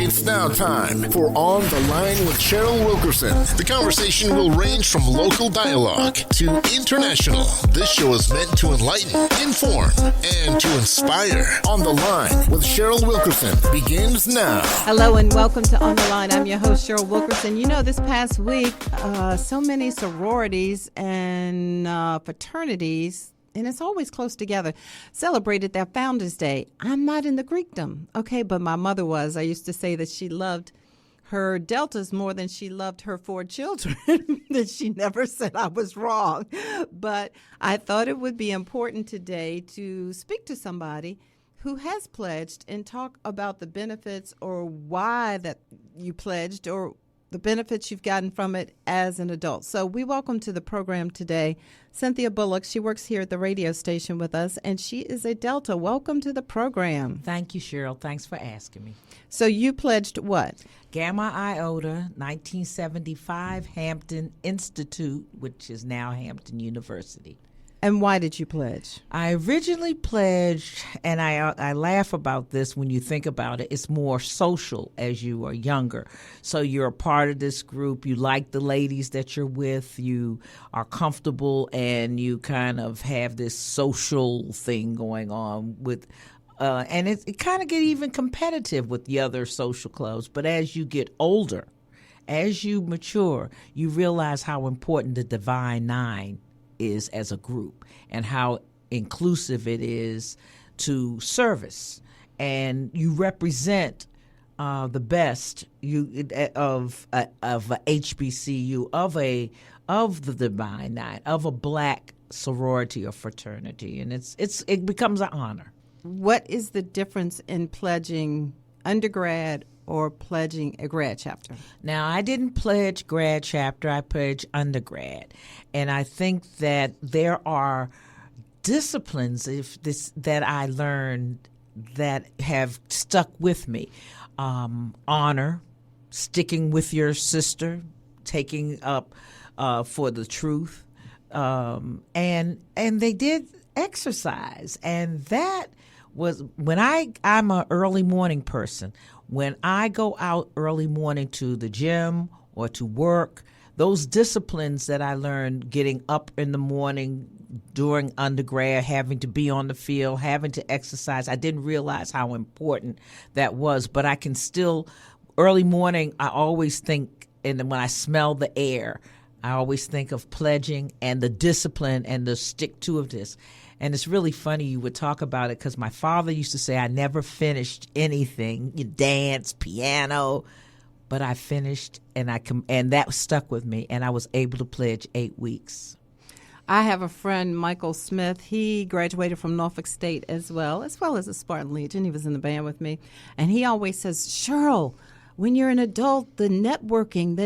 It's now time for On the Line with Cheryl Wilkerson. The conversation will range from local dialogue to international. This show is meant to enlighten, inform, and to inspire. On the Line with Cheryl Wilkerson begins now. Hello and welcome to On the Line. I'm your host, Cheryl Wilkerson. You know, this past week, so many sororities and fraternities, and it's always close together, celebrated their Founders Day. I'm not in the Greekdom, okay, but my mother was. I used to say that she loved her deltas more than she loved her 4 children, that she never said I was wrong. But I thought it would be important today to speak to somebody who has pledged and talk about the benefits or why that you pledged or the benefits you've gotten from it as an adult. So we welcome to the program today Cynthia Bullock. She works here at the radio station with us, and she is a Delta. Welcome to the program. Thank you, Cheryl. Thanks for asking me. So you pledged what? Gamma Iota, 1975 Hampton Institute, which is now Hampton University. And why did you pledge? I originally pledged, and I laugh about this when you think about it, it's more social as you are younger. So you're a part of this group, you like the ladies that you're with, you are comfortable, and you kind of have this social thing going on with and it kind of get even competitive with the other social clubs. But as you get older, as you mature, you realize how important the Divine Nine is as a group and how inclusive it is to service, and you represent the best of a HBCU, of the Divine Nine, of a black sorority or fraternity, and it becomes an honor. What is the difference in pledging undergrad or pledging a grad chapter? Now, I didn't pledge grad chapter, I pledged undergrad. And I think that there are disciplines that I learned that have stuck with me. Honor, sticking with your sister, taking up for the truth. And they did exercise. And that was when I'm an early morning person. When I go out early morning to the gym or to work, those disciplines that I learned getting up in the morning during undergrad, having to be on the field, having to exercise, I didn't realize how important that was. But I can still, early morning, I always think, and when I smell the air, I always think of pledging and the discipline and the stick-to-itiveness. And it's really funny you would talk about it because my father used to say I never finished anything, you dance, piano, but I finished and that stuck with me, and I was able to pledge 8 weeks. I have a friend, Michael Smith. He graduated from Norfolk State as well as the Spartan Legion. He was in the band with me. And he always says, Cheryl, when you're an adult, the networking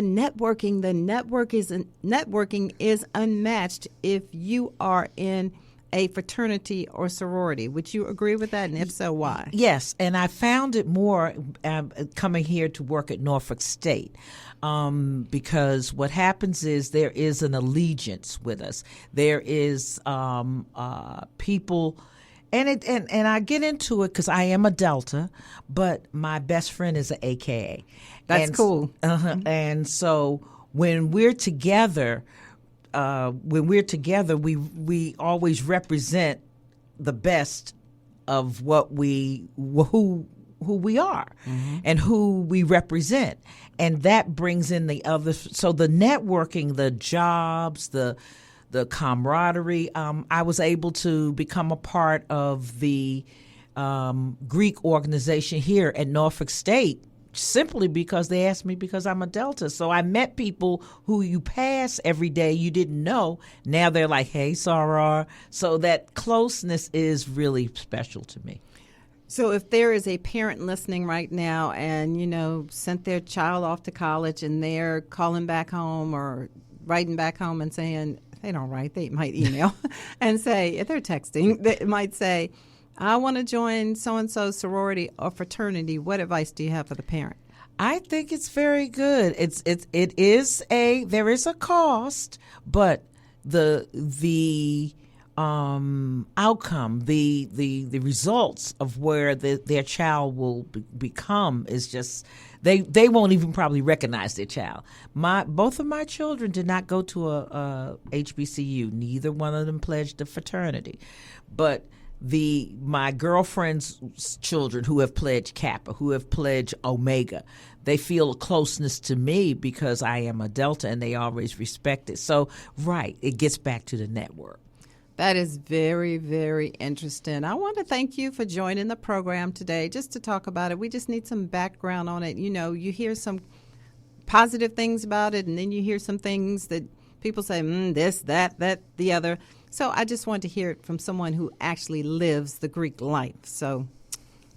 is unmatched if you are in a fraternity or sorority. Would you agree with that? And if so, why? Yes, and I found it more coming here to work at Norfolk State because what happens is there is an allegiance with us. There is people, and I get into it because I am a Delta, but my best friend is an AKA. That's cool. And so when we're together, we always represent the best of who we are and who we represent, and that brings in the other. So the networking, the jobs, the camaraderie. I was able to become a part of the Greek organization here at Norfolk State, simply because they asked me because I'm a Delta. So I met people who you pass every day you didn't know. Now they're like, hey, Soror. So that closeness is really special to me. So if there is a parent listening right now and, sent their child off to college and they're calling back home or writing back home and saying, they don't write, they might email and say, if they're texting, they might say, I want to join so-and-so sorority or fraternity. What advice do you have for the parent? I think it's very good. There is a cost, but the outcome, the results of where their child will become is just they won't even probably recognize their child. Both of my children did not go to a HBCU. Neither one of them pledged a fraternity, but my girlfriend's children who have pledged Kappa, who have pledged Omega, they feel a closeness to me because I am a Delta, and they always respect it. So, right, it gets back to the network. That is very, very interesting. I want to thank you for joining the program today just to talk about it. We just need some background on it. You know, you hear some positive things about it, and then you hear some things that people say, this, that, the other. So I just wanted to hear it from someone who actually lives the Greek life. So,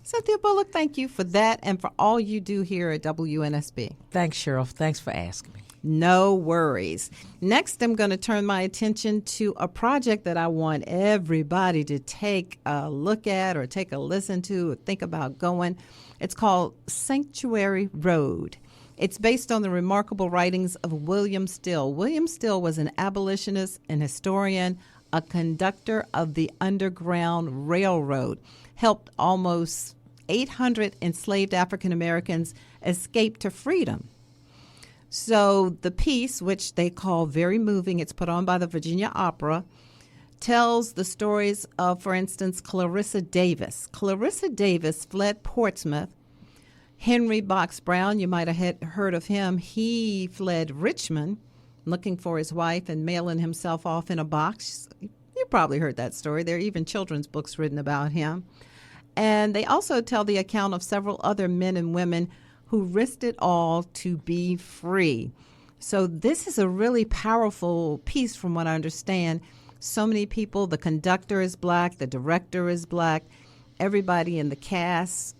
Cynthia Bullock, thank you for that and for all you do here at WNSB. Thanks, Cheryl. Thanks for asking me. No worries. Next, I'm going to turn my attention to a project that I want everybody to take a look at or take a listen to or think about going. It's called Sanctuary Road. It's based on the remarkable writings of William Still. William Still was an abolitionist, an historian, a conductor of the Underground Railroad, helped almost 800 enslaved African Americans escape to freedom. So the piece, which they call very moving, it's put on by the Virginia Opera, tells the stories of, for instance, Clarissa Davis. Clarissa Davis fled Portsmouth. Henry Box Brown, you might have heard of him, he fled Richmond looking for his wife and mailing himself off in a box. You probably heard that story. There are even children's books written about him. And they also tell the account of several other men and women who risked it all to be free. So this is a really powerful piece from what I understand. So many people, the conductor is black, the director is black, everybody in the cast,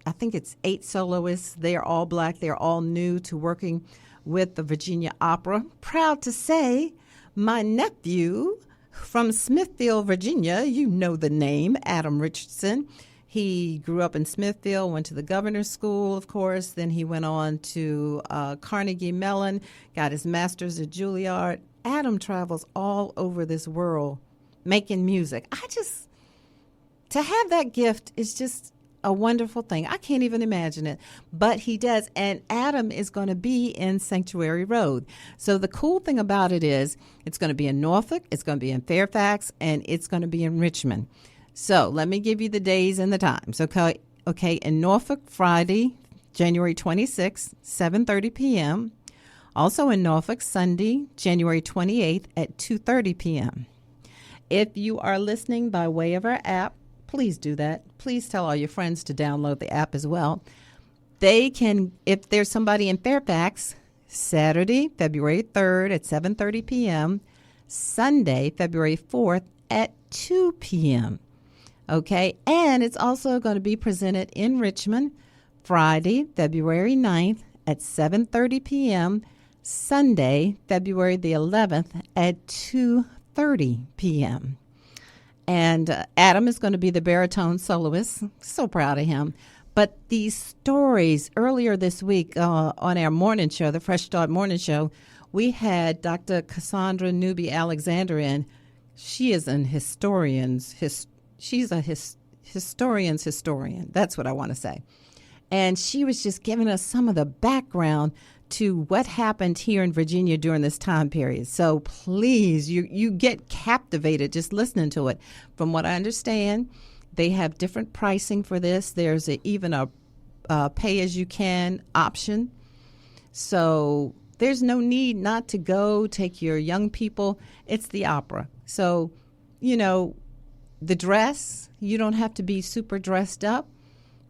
I think it's 8 soloists. They're all black. They're all new to working with the Virginia Opera. Proud to say, my nephew from Smithfield, Virginia, you know the name, Adam Richardson. He grew up in Smithfield, went to the governor's school, of course. Then he went on to Carnegie Mellon, got his master's at Juilliard. Adam travels all over this world making music. To have that gift is just a wonderful thing. I can't even imagine it, but he does. And Adam is going to be in Sanctuary Road. So the cool thing about it is it's going to be in Norfolk, it's going to be in Fairfax, and it's going to be in Richmond. So let me give you the days and the times. Okay, in Norfolk, Friday, January 26th, 7:30 p.m. Also in Norfolk, Sunday, January 28th at 2:30 p.m. If you are listening by way of our app, please do that. Please tell all your friends to download the app as well. They can, if there's somebody in Fairfax, Saturday, February 3rd at 7:30 p.m., Sunday, February 4th at 2 p.m. Okay, and it's also going to be presented in Richmond, Friday, February 9th at 7:30 p.m., Sunday, February the 11th at 2:30 p.m. And Adam is going to be the baritone soloist. So proud of him. But these stories, earlier this week on our morning show, the Fresh Start Morning Show, we had Dr. Cassandra Newby Alexander in. She is an she's a historian's historian. That's what I want to say. And she was just giving us some of the background to what happened here in Virginia during this time period. So please, you get captivated just listening to it. From what I understand, they have different pricing for this. There's even a pay-as-you-can option. So there's no need not to go. Take your young people. It's the opera. So, the dress, you don't have to be super dressed up.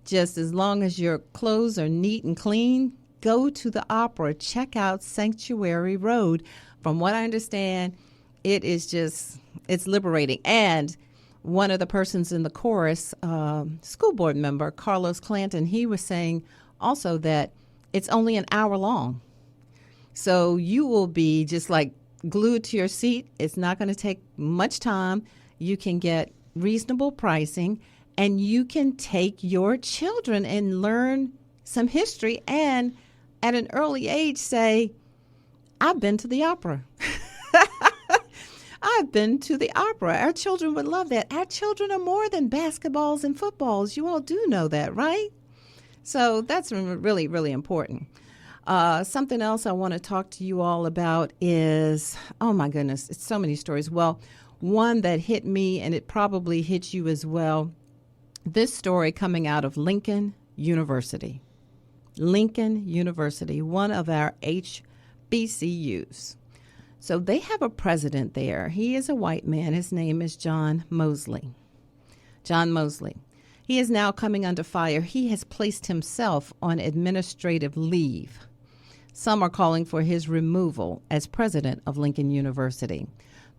Just as long as your clothes are neat and clean, go to the opera. Check out Sanctuary Road. From what I understand, it's liberating. And one of the persons in the chorus, school board member, Carlos Clanton, he was saying also that it's only an hour long. So you will be just like glued to your seat. It's not going to take much time. You can get reasonable pricing, and you can take your children and learn some history and at an early age say, I've been to the opera. I've been to the opera. Our children would love that. Our children are more than basketballs and footballs. You all do know that, right? So that's really, really important. Something else I want to talk to you all about is, oh my goodness, it's so many stories. Well, one that hit me, and it probably hit you as well, this story coming out of Lincoln University. Lincoln University, one of our HBCUs. So they have a president there. He is a white man. His name is John Mosley. John Mosley. He is now coming under fire. He has placed himself on administrative leave. Some are calling for his removal as president of Lincoln University.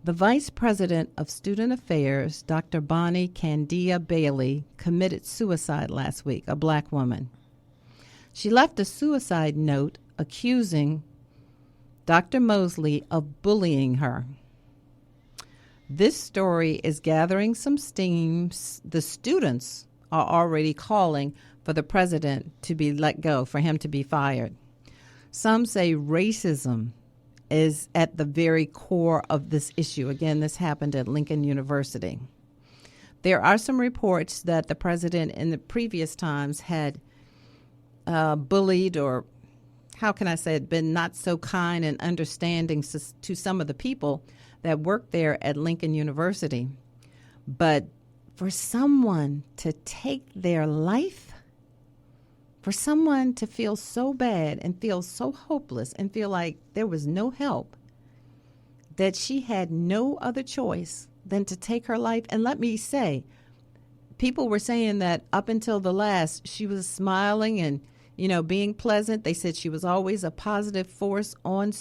The vice president of student affairs, Dr. Bonnie Candia Bailey, committed suicide last week, a black woman. She left a suicide note accusing Dr. Mosley of bullying her. This story is gathering some steam. The students are already calling for the president to be let go, for him to be fired. Some say racism is at the very core of this issue. Again, this happened at Lincoln University. There are some reports that the president in the previous times had bullied, or how can I say it, been not so kind and understanding to some of the people that work there at Lincoln University. But for someone to take their life, for someone to feel so bad and feel so hopeless and feel like there was no help, that she had no other choice than to take her life. And let me say, people were saying that up until the last, she was smiling and, being pleasant. They said she was always a positive force on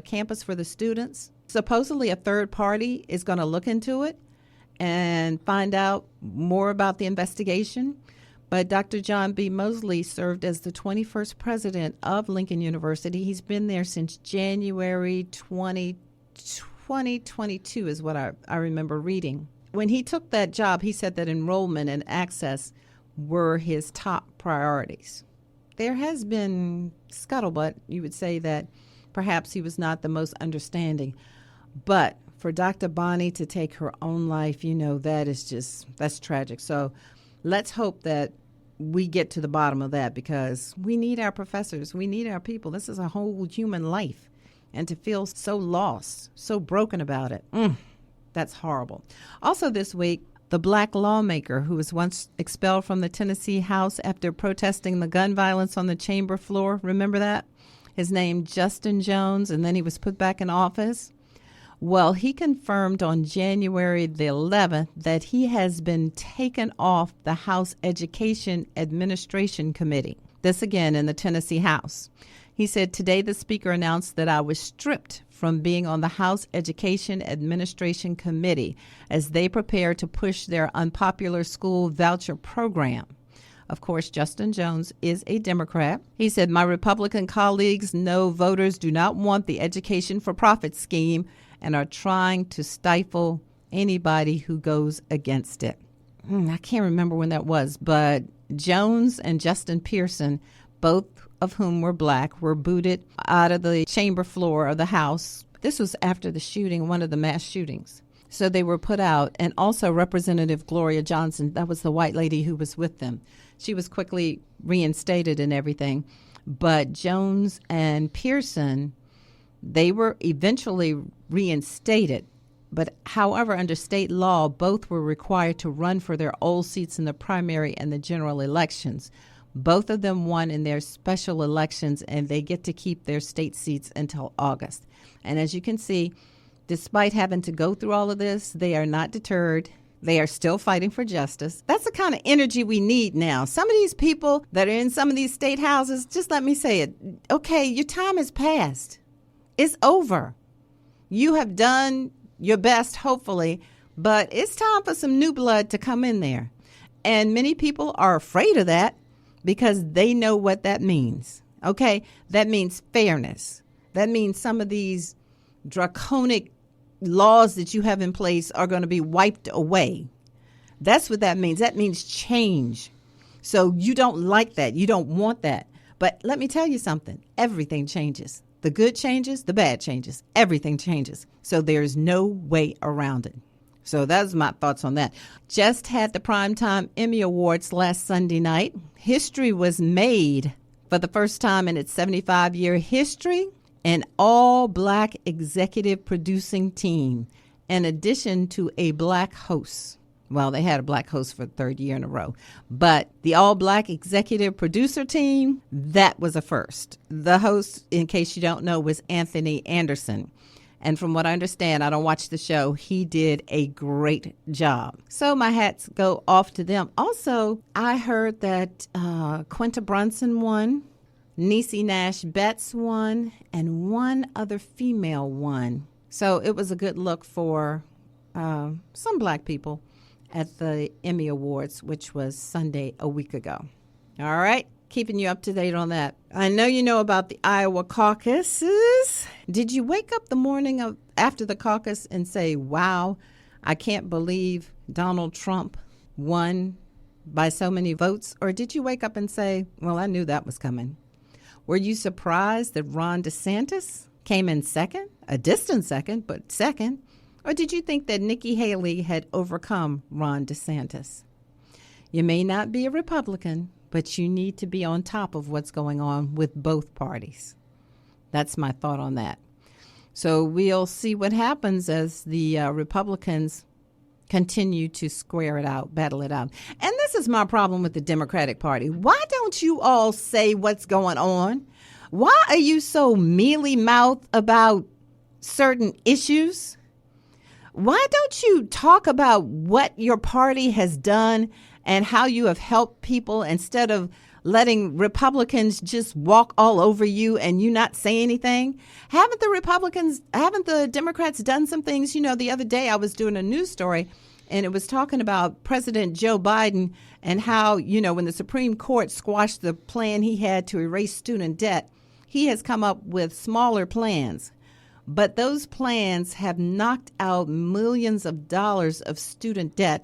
campus for the students. Supposedly a third party is going to look into it and find out more about the investigation. But Dr. John B. Mosley served as the 21st president of Lincoln University. He's been there since January 2022 is what I remember reading. When he took that job, he said that enrollment and access were his top priorities. There has been scuttlebutt, you would say, that perhaps he was not the most understanding. But for Dr. Bonnie to take her own life, that's tragic. So let's hope that we get to the bottom of that, because we need our professors. We need our people. This is a whole human life. And to feel so lost, so broken about it, that's horrible. Also this week, the black lawmaker who was once expelled from the Tennessee House after protesting the gun violence on the chamber floor, remember that? His name, Justin Jones, and then he was put back in office. Well, he confirmed on January the 11th that he has been taken off the House Education Administration Committee. This again in the Tennessee House. He said, today the speaker announced that I was stripped from being on the House Education Administration Committee as they prepare to push their unpopular school voucher program. Of course, Justin Jones is a Democrat. He said, my Republican colleagues know voters do not want the education for profit scheme and are trying to stifle anybody who goes against it. I can't remember when that was, but Jones and Justin Pearson, both of whom were black, were booted out of the chamber floor of the House. This was after the shooting, one of the mass shootings. So they were put out. And also Representative Gloria Johnson, that was the white lady who was with them. She was quickly reinstated and everything. But Jones and Pearson, they were eventually reinstated. But however, under state law, both were required to run for their old seats in the primary and the general elections. Both of them won in their special elections, and they get to keep their state seats until August. And as you can see, despite having to go through all of this, they are not deterred. They are still fighting for justice. That's the kind of energy we need now. Some of these people that are in some of these state houses, just let me say it. Okay, your time has passed. It's over. You have done your best, hopefully, but it's time for some new blood to come in there. And many people are afraid of that because they know what that means. Okay? That means fairness. That means some of these draconic laws that you have in place are going to be wiped away. That's what that means. That means change. So you don't like that. You don't want that. But let me tell you something. Everything changes. The good changes, the bad changes. Everything changes. So there's no way around it. So that's my thoughts on that. Just had the Primetime Emmy Awards last Sunday night. History was made for the first time in its 75-year history. An all-black executive producing team, in addition to a black host. Well, they had a black host for the third year in a row. But the all-black executive producer team, that was a first. The host, in case you don't know, was Anthony Anderson. And from what I understand, I don't watch the show, he did a great job. So my hats go off to them. Also, I heard that Quinta Brunson won, Niecy Nash Betts won, and one other female won. So it was a good look for some black people at the Emmy Awards, which was Sunday a week ago. All right, keeping you up to date on that. I know you know about the Iowa caucuses. Did you wake up the morning after the caucus and say, wow, I can't believe Donald Trump won by so many votes? Or did you wake up and say, well, I knew that was coming? Were you surprised that Ron DeSantis came in second, a distant second, but second? Or did you think that Nikki Haley had overcome Ron DeSantis? You may not be a Republican, but you need to be on top of what's going on with both parties. That's my thought on that. So we'll see what happens as the Republicans continue to square it out, battle it out. And this is my problem with the Democratic Party. Why don't you all say what's going on? Why are you so mealy-mouthed about certain issues? Why don't you talk about what your party has done and how you have helped people instead of letting Republicans just walk all over you and you not say anything? Haven't the Democrats done some things? You know, the other day I was doing a news story and it was talking about President Joe Biden and how, you know, when the Supreme Court squashed the plan he had to erase student debt, he has come up with smaller plans. But those plans have knocked out millions of dollars of student debt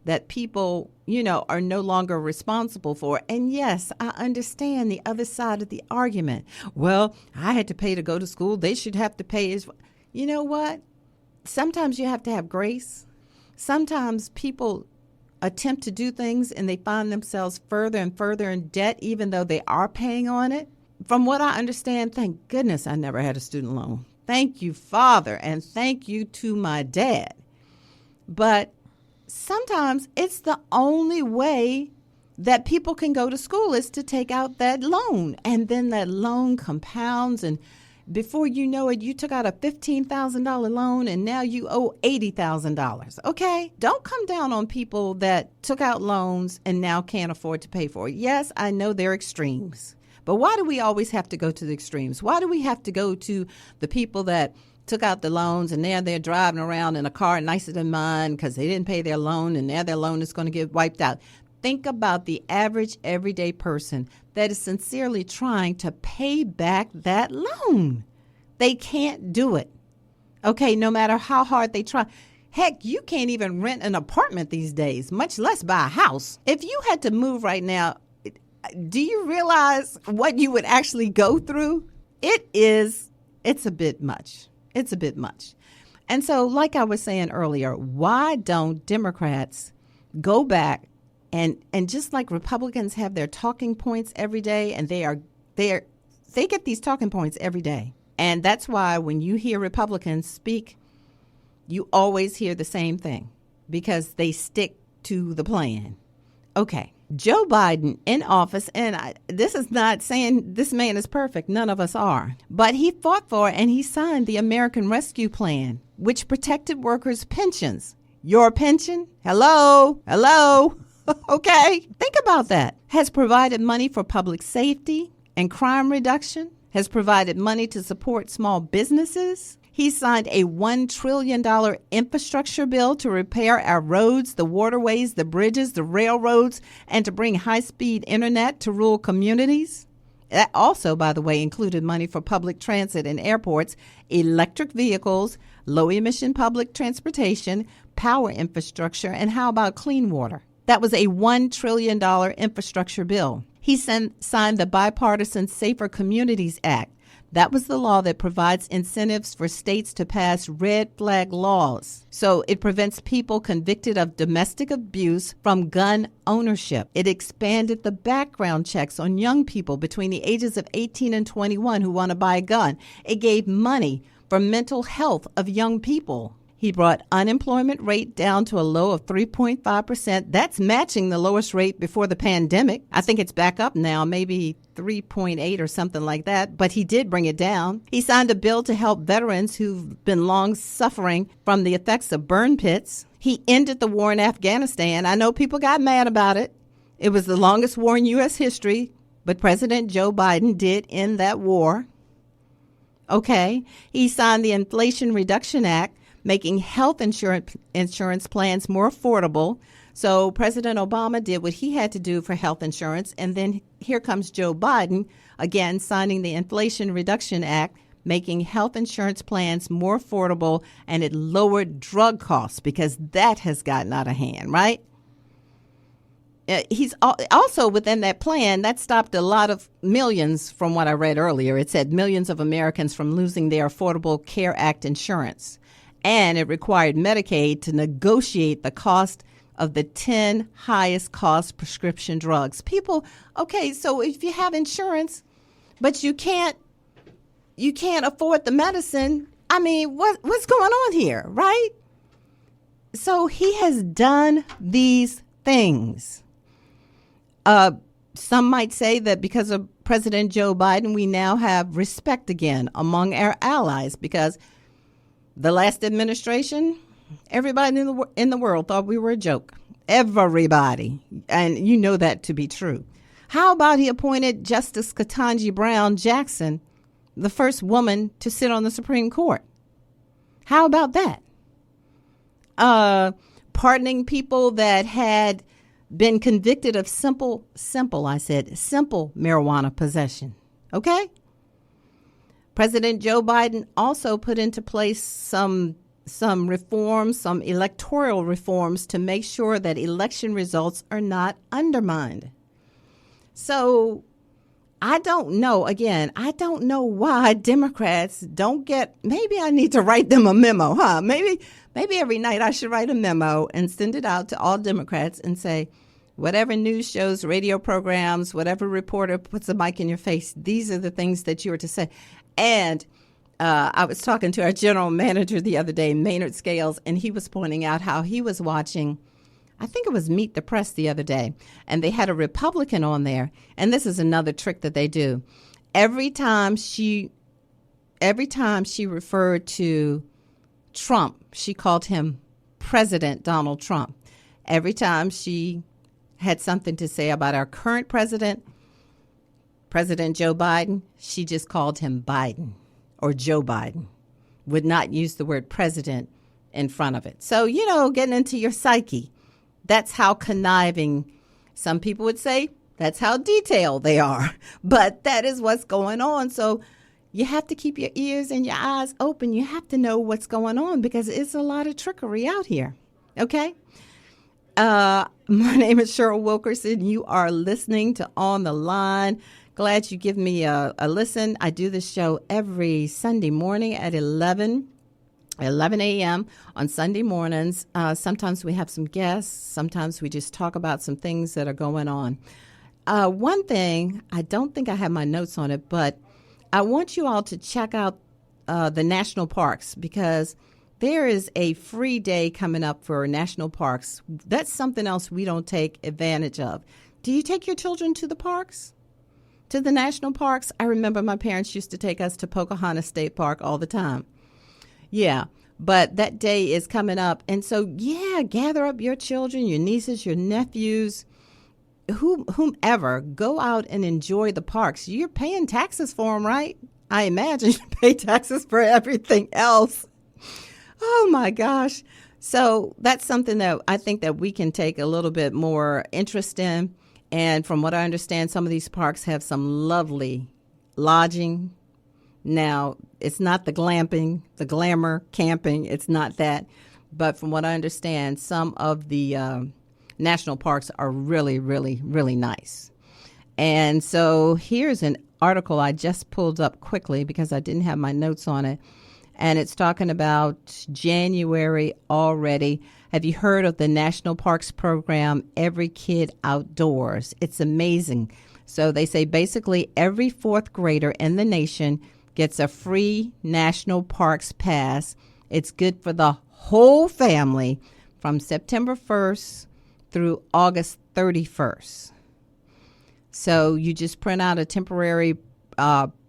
that people, you know, are no longer responsible for. And yes, I understand the other side of the argument. Well, I had to pay to go to school. They should have to pay. You know what? Sometimes you have to have grace. Sometimes people attempt to do things and they find themselves further and further in debt, even though they are paying on it. From what I understand, thank goodness I never had a student loan. Thank you, Father, and thank you to my dad. But sometimes it's the only way that people can go to school is to take out that loan. And then that loan compounds. And before you know it, you took out a $15,000 loan and now you owe $80,000. Okay? Don't come down on people that took out loans and now can't afford to pay for it. Yes, I know they're extremes. But why do we always have to go to the extremes? Why do we have to go to the people that took out the loans and now they're driving around in a car nicer than mine because they didn't pay their loan and now their loan is going to get wiped out? Think about the average everyday person that is sincerely trying to pay back that loan. They can't do it. Okay, no matter how hard they try. Heck, you can't even rent an apartment these days, much less buy a house. If you had to move right now, do you realize what you would actually go through? It's a bit much. It's a bit much. And so, like I was saying earlier, why don't Democrats go back and just like Republicans have their talking points every day, and they get these talking points every day. And that's why when you hear Republicans speak, you always hear the same thing because they stick to the plan. Okay. Joe Biden in office, and this is not saying this man is perfect. None of us are. But he fought for and he signed the American Rescue Plan, which protected workers' pensions. Your pension? Hello? Okay. Think about that. Has provided money for public safety and crime reduction. Has provided money to support small businesses. He signed a $1 trillion infrastructure bill to repair our roads, the waterways, the bridges, the railroads, and to bring high-speed internet to rural communities. That also, by the way, included money for public transit and airports, electric vehicles, low-emission public transportation, power infrastructure, and how about clean water? That was a $1 trillion infrastructure bill. He signed the bipartisan Safer Communities Act. That was the law that provides incentives for states to pass red flag laws. So it prevents people convicted of domestic abuse from gun ownership. It expanded the background checks on young people between the ages of 18 and 21 who want to buy a gun. It gave money for mental health of young people. He brought unemployment rate down to a low of 3.5%. That's matching the lowest rate before the pandemic. I think it's back up now, maybe 3.8 or something like that, but he did bring it down. He signed a bill to help veterans who've been long suffering from the effects of burn pits. He ended the war in Afghanistan. I know people got mad about it. It was the longest war in U.S. history, but President Joe Biden did end that war. Okay. He signed the Inflation Reduction Act, making health insurance plans more affordable. So President Obama did what he had to do for health insurance. And then here comes Joe Biden, again, signing the Inflation Reduction Act, making health insurance plans more affordable, and it lowered drug costs because that has gotten out of hand, right? He's also within that plan that stopped a lot of millions from what I read earlier. It said millions of Americans from losing their Affordable Care Act insurance. And it required Medicaid to negotiate the cost of the 10 highest cost prescription drugs. People, okay, so if you have insurance, but you can't afford the medicine, I mean, what's going on here, right? So he has done these things. Some might say that because of President Joe Biden, we now have respect again among our allies because the last administration, everybody in the world thought we were a joke. Everybody. And you know that to be true. How about he appointed Justice Ketanji Brown Jackson, the first woman to sit on the Supreme Court? How about that? Pardoning people that had been convicted of simple marijuana possession. Okay? President Joe Biden also put into place some reforms, some electoral reforms to make sure that election results are not undermined. So I don't know why Democrats don't get, maybe I need to write them a memo, huh? Maybe every night I should write a memo and send it out to all Democrats and say, whatever news shows, radio programs, whatever reporter puts a mic in your face, these are the things that you are to say. And I was talking to our general manager the other day, Maynard Scales, and he was pointing out how he was watching, I think it was Meet the Press the other day, and they had a Republican on there. And this is another trick that they do. Every time she referred to Trump, she called him President Donald Trump. Every time she had something to say about our current president, President Joe Biden, she just called him Biden or Joe Biden, would not use the word president in front of it. So, getting into your psyche, that's how conniving, some people would say, that's how detailed they are. But that is what's going on. So you have to keep your ears and your eyes open. You have to know what's going on because it's a lot of trickery out here. Okay? My name is Cheryl Wilkerson. You are listening to On the Line. Glad you give me a listen. I do this show every Sunday morning at 11 a.m. on Sunday mornings. Sometimes we have some guests. Sometimes we just talk about some things that are going on. One thing, I don't think I have my notes on it, but I want you all to check out the national parks because there is a free day coming up for national parks. That's something else we don't take advantage of. Do you take your children to the parks? To the national parks? I remember my parents used to take us to Pocahontas State Park all the time. Yeah, but that day is coming up. And so, gather up your children, your nieces, your nephews, whomever. Go out and enjoy the parks. You're paying taxes for them, right? I imagine you pay taxes for everything else. Oh, my gosh. So that's something that I think that we can take a little bit more interest in. And from what I understand, some of these parks have some lovely lodging. Now, it's not the glamping, the glamour camping. It's not that. But from what I understand, some of the national parks are really, really, really nice. And so here's an article I just pulled up quickly because I didn't have my notes on it. And it's talking about January already. Have you heard of the National Parks program, Every Kid Outdoors? It's amazing. So they say basically every fourth grader in the nation gets a free National Parks pass. It's good for the whole family from September 1st through August 31st. So you just print out a temporary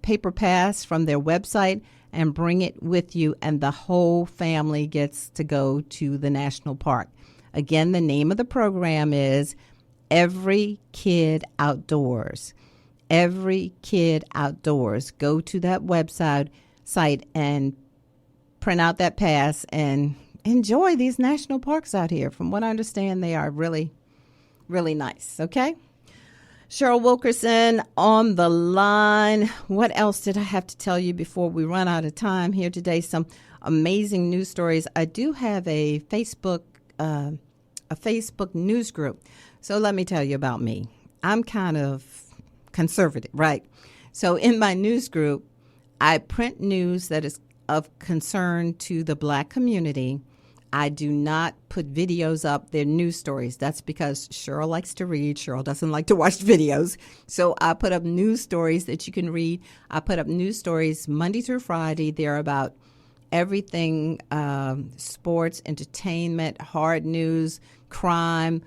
paper pass from their website and bring it with you, and the whole family gets to go to the national park. Again, the name of the program is Every Kid Outdoors. Every Kid Outdoors. Go to that website and print out that pass and enjoy these national parks out here. From what I understand, they are really, really nice. Okay? Cheryl Wilkerson on the line. What else did I have to tell you before we run out of time here today? Some amazing news stories. I do have a Facebook news group. So let me tell you about me. I'm kind of conservative, right? So in my news group, I print news that is of concern to the Black community. I do not put videos up. They're news stories. That's because Cheryl likes to read. Cheryl doesn't like to watch videos. So I put up news stories that you can read. I put up news stories Monday through Friday. They're about everything, sports, entertainment, hard news, crime,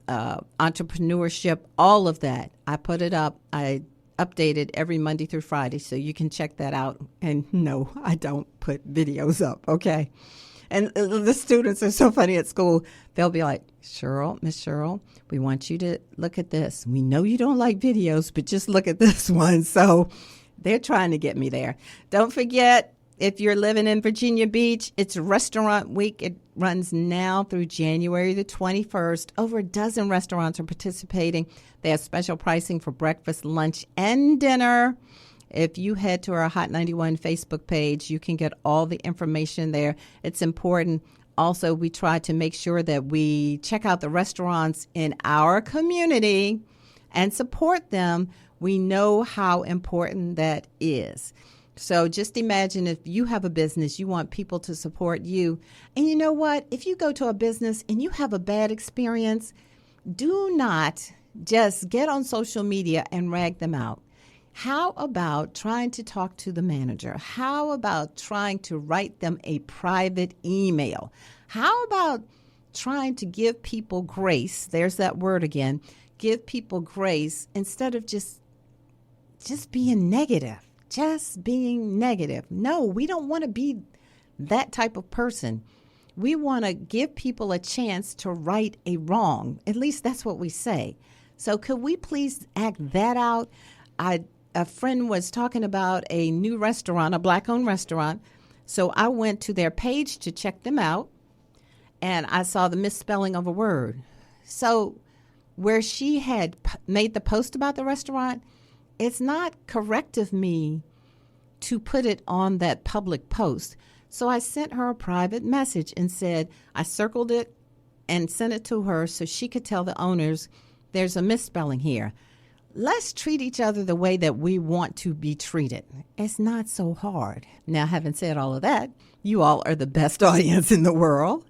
entrepreneurship, all of that. I put it up. I update it every Monday through Friday. So you can check that out. And no, I don't put videos up. Okay. And the students are so funny at school. They'll be like, Cheryl, Miss Cheryl, we want you to look at this. We know you don't like videos, but just look at this one. So they're trying to get me there. Don't forget, if you're living in Virginia Beach, it's Restaurant Week. It runs now through January the 21st. Over a dozen restaurants are participating. They have special pricing for breakfast, lunch, and dinner. If you head to our Hot 91 Facebook page, you can get all the information there. It's important. Also, we try to make sure that we check out the restaurants in our community and support them. We know how important that is. So just imagine if you have a business, you want people to support you. And you know what? If you go to a business and you have a bad experience, do not just get on social media and rag them out. How about trying to talk to the manager? How about trying to write them a private email? How about trying to give people grace? There's that word again. Give people grace instead of just being negative. Just being negative. No, we don't want to be that type of person. We want to give people a chance to right a wrong. At least that's what we say. So could we please act that out? A friend was talking about a new restaurant, a Black-owned restaurant. So I went to their page to check them out, and I saw the misspelling of a word. So where she had made the post about the restaurant, it's not correct of me to put it on that public post. So I sent her a private message and said, I circled it and sent it to her so she could tell the owners there's a misspelling here. Let's treat each other the way that we want to be treated. It's not so hard. Now, having said all of that, you all are the best audience in the world.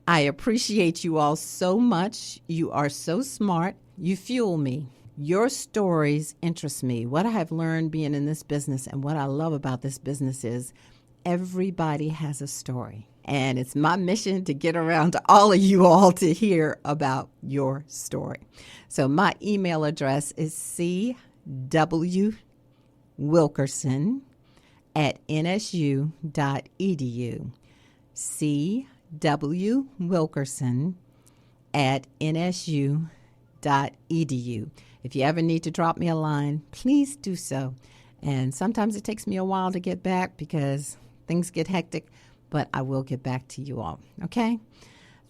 I appreciate you all so much. You are so smart. You fuel me. Your stories interest me. What I have learned being in this business and what I love about this business is everybody has a story. And it's my mission to get around to all of you all to hear about your story. So my email address is cwwilkerson@nsu.edu. cwwilkerson@nsu.edu. If you ever need to drop me a line, please do so. And sometimes it takes me a while to get back because things get hectic, but I will get back to you all, okay?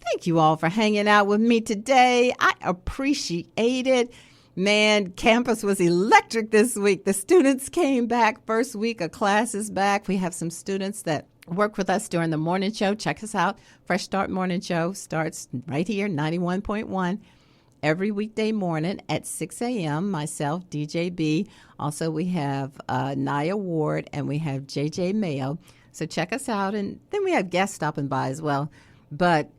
Thank you all for hanging out with me today. I appreciate it. Man, campus was electric this week. The students came back. First week of classes back. We have some students that work with us during the morning show. Check us out. Fresh Start Morning Show starts right here, 91.1. every weekday morning at 6 a.m. Myself, DJ B. Also, we have Nia Ward and we have JJ Mayo. So check us out. And then we have guests stopping by as well. But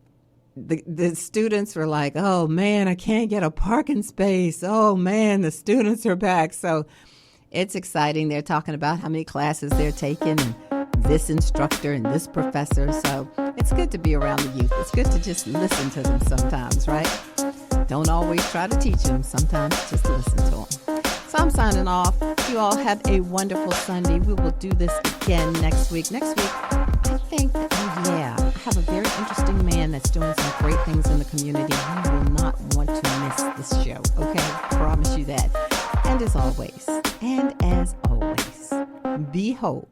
the students were like, oh, man, I can't get a parking space. Oh, man, the students are back. So it's exciting. They're talking about how many classes they're taking and this instructor and this professor. So it's good to be around the youth. It's good to just listen to them sometimes, right? Don't always try to teach them. Sometimes just listen to them. So I'm signing off. You all have a wonderful Sunday. We will do this again next week. Next week, I think, I have a very interesting man that's doing some great things in the community. You will not want to miss this show, okay? I promise you that. And as always, be whole.